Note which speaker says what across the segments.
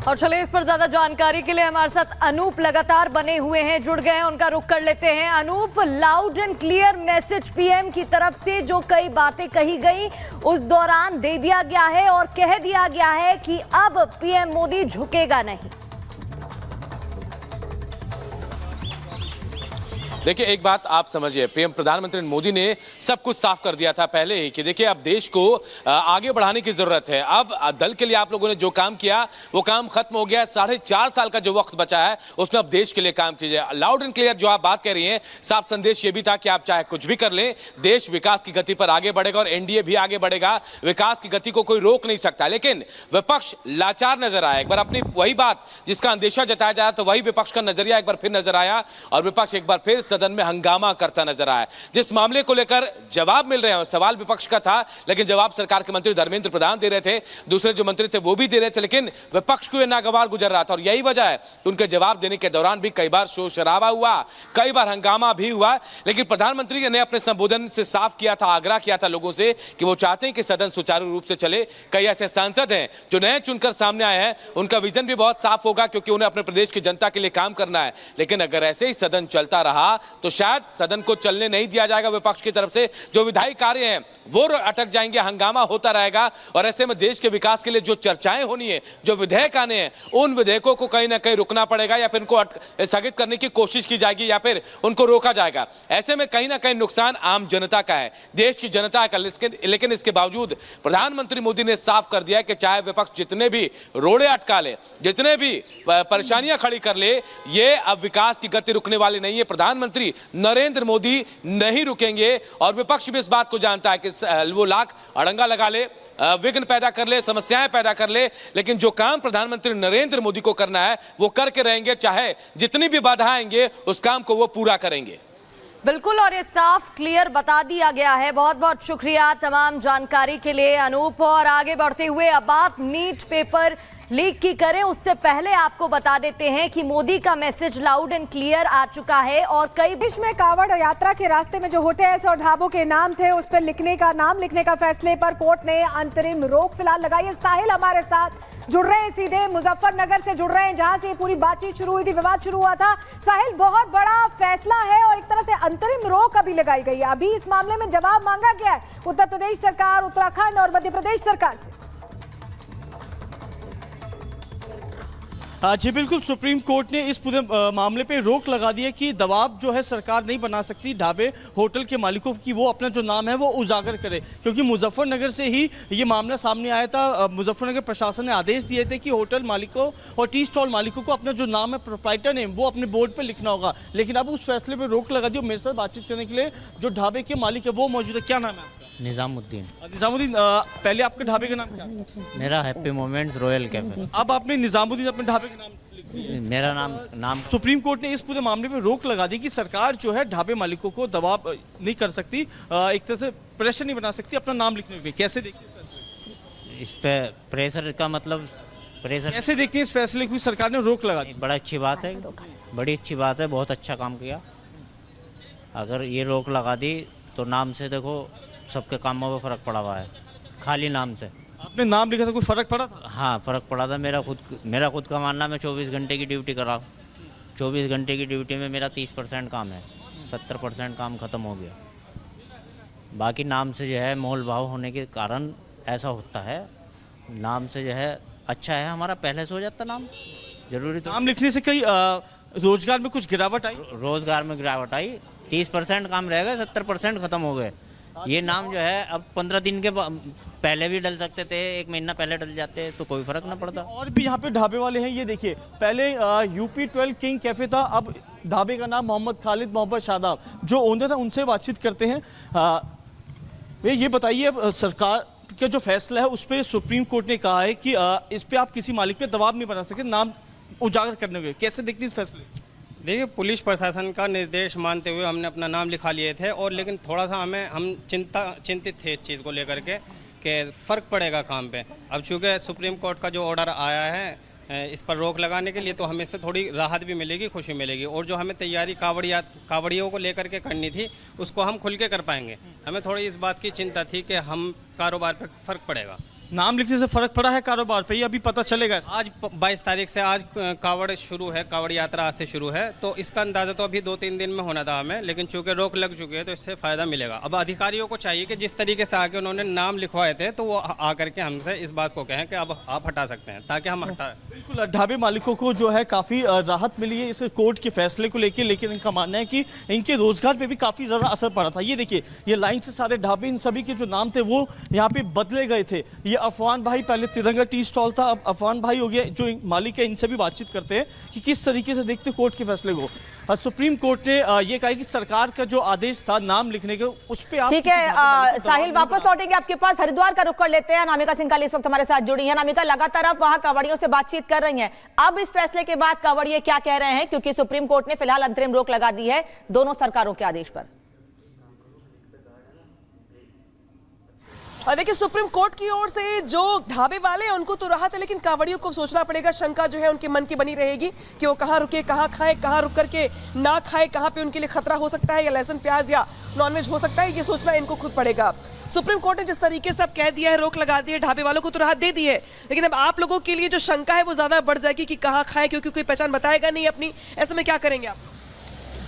Speaker 1: और चलिए इस पर ज्यादा जानकारी के लिए हमारे साथ अनूप लगातार बने हुए हैं, जुड़ गए हैं, उनका रुख कर लेते हैं। Anoop, loud and clear message PM की तरफ से जो कई बातें कही गई उस दौरान दे दिया गया है और कह दिया गया है कि अब पीएम मोदी झुकेगा नहीं।
Speaker 2: देखिए, एक बात आप समझिए, पीएम प्रधानमंत्री मोदी ने सब कुछ साफ कर दिया था पहले ही कि देखिए अब देश को आगे बढ़ाने की जरूरत है। अब दल के लिए आप लोगों ने जो काम किया वो काम खत्म हो गया। 4.5 साल का जो वक्त बचा है उसमें अब देश के लिए काम कीजिए। लाउड एंड क्लियर जो आप बात कह रही हैं, साफ संदेश ये भी था कि आप चाहे कुछ भी कर लें, देश विकास की गति पर आगे बढ़ेगा और एनडीए भी आगे बढ़ेगा। विकास की गति को कोई रोक नहीं सकता। लेकिन विपक्ष लाचार नजर आया। एक बार अपनी वही बात जिसका अंदेशा जताया जा रहा तो वही विपक्ष का नजरिया एक बार फिर नजर आया और विपक्ष एक बार फिर सदन में हंगामा करता नजर आया। जिस मामले को लेकर जवाब मिल रहे हैं, सवाल विपक्ष का था लेकिन जवाब सरकार के मंत्री धर्मेंद्र प्रधान दे रहे थे, दूसरे जो मंत्री थे वो भी दे रहे थे, लेकिन विपक्ष को यह नागवार गुजर रहा था और यही वजह है उनके जवाब देने के दौरान भी कई बार शोर शराबा हुआ, कई बार हंगामा भी हुआ। लेकिन प्रधानमंत्री ने अपने संबोधन से साफ किया था, आग्रह किया था लोगों से कि वो चाहते हैं कि सदन सुचारू रूप से चले। कई ऐसे सांसद हैं जो नए चुनकर सामने आए हैं, उनका विजन भी बहुत साफ होगा क्योंकि उन्हें अपने प्रदेश की जनता के लिए काम करना है। लेकिन अगर ऐसे ही सदन चलता रहा तो शायद सदन को चलने नहीं दिया जाएगा। विपक्ष की तरफ से जो विधायी कार्य हैं वो अटक जाएंगे, हंगामा होता रहेगा और ऐसे में देश के विकास के लिए जो चर्चाएं होनी है, जो विधेयक आने हैं, उन विधेयकों को कहीं ना कहीं रुकना पड़ेगा या फिर उनको स्थगित करने की कोशिश की जाएगी या फिर उनको रोका जाएगा। ऐसे में कहीं ना कहीं नुकसान आम जनता का है, देश की जनता का। लेकिन इसके बावजूद प्रधानमंत्री मोदी ने साफ कर दिया कि चाहे विपक्ष जितने भी रोड़े अटका ले, जितने भी परेशानियां खड़ी कर ले, ये अब विकास की गति रुकने वाली नहीं है। प्रधानमंत्री नरेंद्र मोदी नहीं रुकेंगे और विपक्ष भी इस बात को जानता है कि वो लाख अड़ंगा लगा ले, विघ्न पैदा कर ले, समस्याएं पैदा कर ले, लेकिन जो काम प्रधानमंत्री नरेंद्र मोदी को करना है वो करके रहेंगे। चाहे जितनी भी बाधाएं आएंगे उस काम को वो पूरा करेंगे।
Speaker 1: बिल्कुल, और ये साफ क्लियर बता दिया गया है। बहुत बहुत शुक्रिया तमाम जानकारी के लिए अनूप। और आगे बढ़ते हुए अब बात नीट पेपर लीक की करें, उससे पहले आपको बता देते हैं कि मोदी का मैसेज लाउड एंड क्लियर आ चुका है और कई
Speaker 3: देश में कांवड़ यात्रा के रास्ते में जो होटल्स और ढाबों के नाम थे उस पर नाम लिखने का फैसले पर कोर्ट ने अंतरिम रोक फिलहाल लगाई है। साहिल हमारे साथ जुड़ रहे हैं, सीधे मुजफ्फरनगर से जुड़ रहे हैं जहां से पूरी बातचीत शुरू हुई थी, विवाद शुरू हुआ था। साहिल, बहुत बड़ा फैसला है और एक तरह से अंतरिम रोक अभी लगाई गई है। अभी इस मामले में जवाब मांगा गया है उत्तर प्रदेश सरकार, उत्तराखंड और मध्य प्रदेश सरकार से।
Speaker 4: जी बिल्कुल, सुप्रीम कोर्ट ने इस पूरे मामले पे रोक लगा दी है कि दबाव जो है सरकार नहीं बना सकती ढाबे होटल के मालिकों की वो अपना जो नाम है वो उजागर करे, क्योंकि मुजफ्फरनगर से ही ये मामला सामने आया था। मुजफ्फरनगर प्रशासन ने आदेश दिए थे कि होटल मालिकों और टी स्टॉल मालिकों को अपना जो नाम है, प्रोप्राइटर नेम, वो अपने बोर्ड पर लिखना होगा। लेकिन अब उस फैसले पर रोक लगा दी। मेरे साथ बातचीत करने के लिए जो ढाबे के मालिक है वो मौजूद है। क्या नाम है आपका?
Speaker 5: निजामुद्दीन।
Speaker 4: निजामुद्दीन, पहले आपके ढाबे का नाम क्या है?
Speaker 5: मेरा हैप्पी मोमेंट्स रॉयल कैफे।
Speaker 4: अब आपने निजामुद्दीन अपने ढाबे का नाम
Speaker 5: मेरा नाम
Speaker 4: सुप्रीम कोर्ट ने इस पूरे मामले में रोक लगा दी कि सरकार जो है ढाबे मालिकों को दबाव नहीं कर सकती, एक तरह से प्रेशर नहीं बना सकती अपना नाम लिखने के लिए। कैसे देखिए
Speaker 5: इस पे प्रेशर का मतलब प्रेशर
Speaker 4: कैसे देखते हैं इस फैसले को सरकार ने रोक लगा दी?
Speaker 5: बड़ा अच्छी बात है, बड़ी अच्छी बात है, बहुत अच्छा काम किया। अगर ये रोक लगा दी तो नाम से देखो सबके कामों में फ़र्क पड़ा हुआ है। खाली नाम से
Speaker 4: आपने नाम लिखा था, कोई फ़र्क पड़ा था?
Speaker 5: हाँ, फ़र्क पड़ा था। मेरा खुद का मानना, मैं 24 घंटे की ड्यूटी कर रहा हूँ। 24 घंटे की ड्यूटी में मेरा 30% काम है, 70% काम ख़त्म हो गया। बाकी नाम से जो है मोल भाव होने के कारण ऐसा होता है। नाम से जो है अच्छा है, हमारा पहले से हो जाता नाम। जरूरी तो
Speaker 4: नाम लिखने से कई रोजगार में कुछ गिरावट आई?
Speaker 5: रोजगार में गिरावट आई। 30% काम रहेगा, 70% ख़त्म हो गए। ये नाम जो है अब 15 दिन के पहले भी डल सकते थे, 1 महीना पहले डल जाते तो कोई फर्क ना पड़ता।
Speaker 4: और भी यहाँ पे ढाबे वाले हैं, ये देखिए, पहले यूपी 12 किंग कैफे था, अब ढाबे का नाम मोहम्मद खालिद मोहम्मद शादाब जो ओनर था उनसे बातचीत करते हैं। ये बताइए, सरकार का जो फैसला है उस पर सुप्रीम कोर्ट ने कहा है कि इस पर आप किसी मालिक पे दबाव नहीं बना सकते नाम उजागर करने के लिए। कैसे देखती है इस फैसले?
Speaker 6: देखिए, पुलिस प्रशासन का निर्देश मानते हुए हमने अपना नाम लिखा लिए थे और लेकिन थोड़ा सा हम चिंतित थे इस चीज़ को लेकर के कि फ़र्क पड़ेगा काम पे। अब चूँकि सुप्रीम कोर्ट का जो ऑर्डर आया है इस पर रोक लगाने के लिए, तो हमें इससे थोड़ी राहत भी मिलेगी, खुशी मिलेगी। और जो हमें तैयारी कावड़ियों को लेकर के करनी थी उसको हम खुल के कर पाएंगे। हमें थोड़ी इस बात की चिंता थी कि हम कारोबार पर फ़र्क पड़ेगा।
Speaker 4: नाम लिखने से फर्क पड़ा है कारोबार पे, ये अभी पता चलेगा।
Speaker 6: आज 22 तारीख से आज कावड़ शुरू है, कावड़ यात्रा आज से शुरू है, तो इसका अंदाज़ा तो अभी 2-3 दिन में होना था हमें, लेकिन चूंकि रोक लग चुकी है तो इससे फ़ायदा मिलेगा। अब अधिकारियों को चाहिए कि जिस तरीके से आके उन्होंने नाम लिखवाए थे तो वो आकर के हमसे इस बात को कहें कि अब आप हटा सकते हैं, ताकि हम हटा।
Speaker 4: बिल्कुल, ढाबे मालिकों को जो है काफ़ी राहत मिली है इस कोर्ट के फैसले को लेकर, लेकिन इनका मानना है कि इनके रोजगार पे भी काफ़ी ज़्यादा असर पड़ा था। ये देखिए, ये लाइन से सारे ढाबे, इन सभी के जो नाम थे वो यहाँ पे बदले गए थे। ये अफवान भाई, पहले तिरंगा टी स्टॉल था, अब अफवान भाई हो गया, जो मालिक है इनसे भी बातचीत करते हैं कि किस तरीके से देखते कोर्ट के फैसले को। सुप्रीम कोर्ट ने ये कहा कि सरकार का जो आदेश था नाम लिखने के, उस पर
Speaker 7: ठीक है साहिल, वापस लौटेंगे आपके पास। हरिद्वार का रुख कर लेते हैं। अनामिका सिंघाली इस वक्त हमारे साथ जुड़ी है। अनामिका, लगातार आप वहां कांवड़ियों से बातचीत कर रही हैं, अब इस फैसले के बाद कांवड़िये क्या कह रहे हैं, क्योंकि सुप्रीम कोर्ट ने फिलहाल अंतरिम रोक लगा दी है दोनों सरकारों के आदेश पर?
Speaker 8: देखिए, सुप्रीम कोर्ट की ओर से जो ढाबे वाले हैं उनको तो राहत है, लेकिन कांवड़ियों को सोचना पड़ेगा। शंका जो है उनके मन की बनी रहेगी कि वो कहाँ रुके, कहाँ खाएं, कहाँ रुक करके ना खाएं, कहाँ पे उनके लिए खतरा हो सकता है, या लहसुन प्याज या नॉनवेज हो सकता है, ये सोचना इनको खुद पड़ेगा। सुप्रीम कोर्ट ने जिस तरीके से अब कह दिया है, रोक लगा दी है, ढाबे वालों को तो राहत दे दी है, लेकिन अब आप लोगों के लिए जो शंका है वो ज्यादा बढ़ जाएगी कि कहाँ खाएं, क्योंकि कोई पहचान बताएगा नहीं अपनी। ऐसे में क्या करेंगे आप?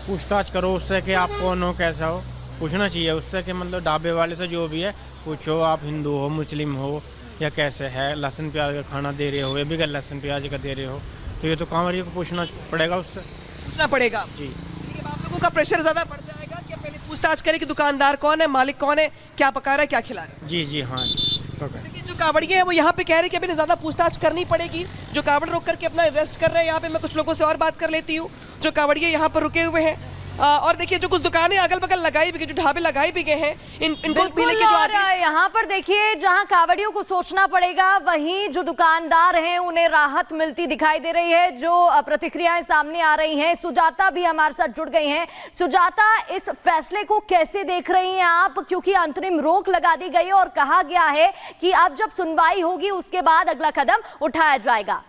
Speaker 9: पूछताछ करो उससे कि आप कौन हो, कैसा हो, पूछना चाहिए उससे कि मतलब ढाबे वाले से जो भी है पूछो, आप हिंदू हो, मुस्लिम हो, या कैसे है, लहसुन प्याज का खाना दे रहे हो या बगैर लहसुन प्याज का दे रहे हो, तो ये तो कांवड़ियों को पूछना पड़ेगा, उससे
Speaker 8: पूछना पड़ेगा
Speaker 9: जी।
Speaker 8: लेकिन आप लोगों का प्रेशर ज्यादा बढ़ जाएगा कि पहले पूछताछ करें कि दुकानदार कौन है, मालिक कौन है, क्या पका रहा है, क्या खिला रहा है।
Speaker 9: जी जी हाँ
Speaker 8: देखिए, जो कांवड़िये हैं वो यहाँ पे कह रहे हैं कि अभी ज्यादा पूछताछ करनी पड़ेगी। जो कांवड़ रोक करके अपना रेस्ट कर रहे हैं यहाँ पे, मैं कुछ लोगों से और बात कर लेती हूँ जो कांवड़िये यहाँ पर रुके हुए हैं। और देखिए, जो कुछ दुकानें अगल बगल लगाई भी गई, जो ढाबे लगाए भी गए हैं, इनको मिलने के जो आदेश।
Speaker 1: यहाँ पर देखिए, जहाँ कांवड़ियों को सोचना पड़ेगा, वहीं जो दुकानदार हैं उन्हें राहत मिलती दिखाई दे रही है। जो प्रतिक्रियाएं सामने आ रही हैं, सुजाता भी हमारे साथ जुड़ गई हैं। सुजाता, इस फैसले को कैसे देख रही हैं आप, क्योंकि अंतरिम रोक लगा दी गई है और कहा गया है कि अब जब सुनवाई होगी उसके बाद अगला कदम उठाया जाएगा?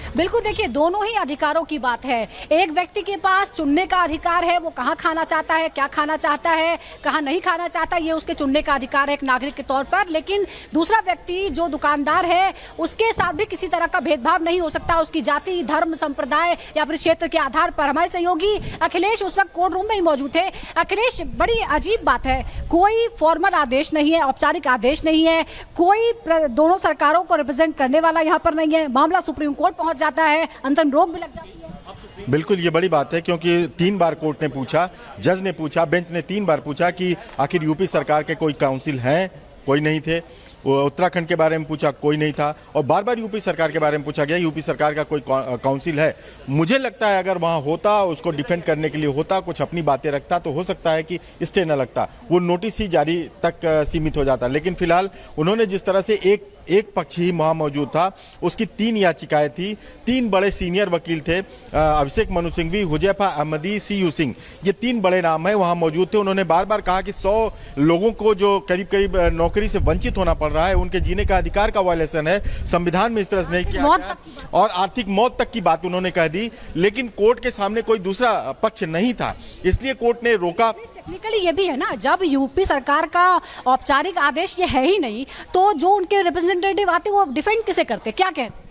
Speaker 3: बिल्कुल, देखिए, दोनों ही अधिकारों की बात है। एक व्यक्ति के पास चुनने का अधिकार है, वो कहाँ खाना चाहता है, क्या खाना चाहता है, कहाँ नहीं खाना चाहता, ये उसके चुनने का अधिकार है एक नागरिक के तौर पर। लेकिन दूसरा व्यक्ति जो दुकानदार है, उसके साथ भी किसी तरह का भेदभाव नहीं हो सकता, उसकी जाति, धर्म, संप्रदाय या फिर क्षेत्र के आधार पर। हमारे सहयोगी अखिलेश उस वक्त कोर्ट रूम में ही मौजूद थे। अखिलेश, बड़ी अजीब बात है, कोई फॉर्मल आदेश नहीं है, औपचारिक आदेश नहीं है, कोई दोनों सरकारों को रिप्रेजेंट करने वाला यहाँ पर नहीं है, मामला सुप्रीम कोर्ट पहुंच जाता है, अंतरिम रोक भी लग जाती है।
Speaker 10: बिल्कुल, ये बड़ी बात है, क्योंकि 3 बार कोर्ट ने पूछा, जज ने पूछा, बेंच ने 3 बार पूछा कि आखिर यूपी सरकार के कोई काउंसिल हैं, कोई नहीं थे। उत्तराखंड के बारे में पूछा, कोई नहीं था, और बार बार यूपी सरकार के बारे में पूछा गया, यूपी सरकार का कोई काउंसिल है। मुझे लगता है अगर वहाँ होता, उसको डिफेंड करने के लिए होता, कुछ अपनी बातें रखता, तो हो सकता है कि स्टे न लगता, वो नोटिस ही जारी तक सीमित हो जाता। लेकिन फिलहाल उन्होंने जिस तरह से एक पक्ष ही वहाँ मौजूद था, उसकी 3 याचिकाएं थी, 3 बड़े सीनियर वकील थे, अभिषेक मनु सिंघवी, हुजैफा अहमदी, सीयू सिंह, ये 3 बड़े नाम हैं, वहाँ मौजूद थे। उन्होंने बार बार कहा कि 100 लोगों को जो करीब करीब नौकरी से वंचित होना पड़ रहा है, उनके जीने का अधिकार का वायलेशन है, संविधान में इस तरह से नहीं किया गया, और आर्थिक मौत तक की बात उन्होंने कह दी। लेकिन कोर्ट के सामने कोई दूसरा पक्ष नहीं था, इसलिए कोर्ट ने रोका।
Speaker 3: टेक्निकली ये भी है ना, जब यूपी सरकार का औपचारिक आदेश ये है ही नहीं, तो जो उनके रिप्रेजेंटेटिव आते हैं वो डिफेंड किसे करते, क्या कहते हैं?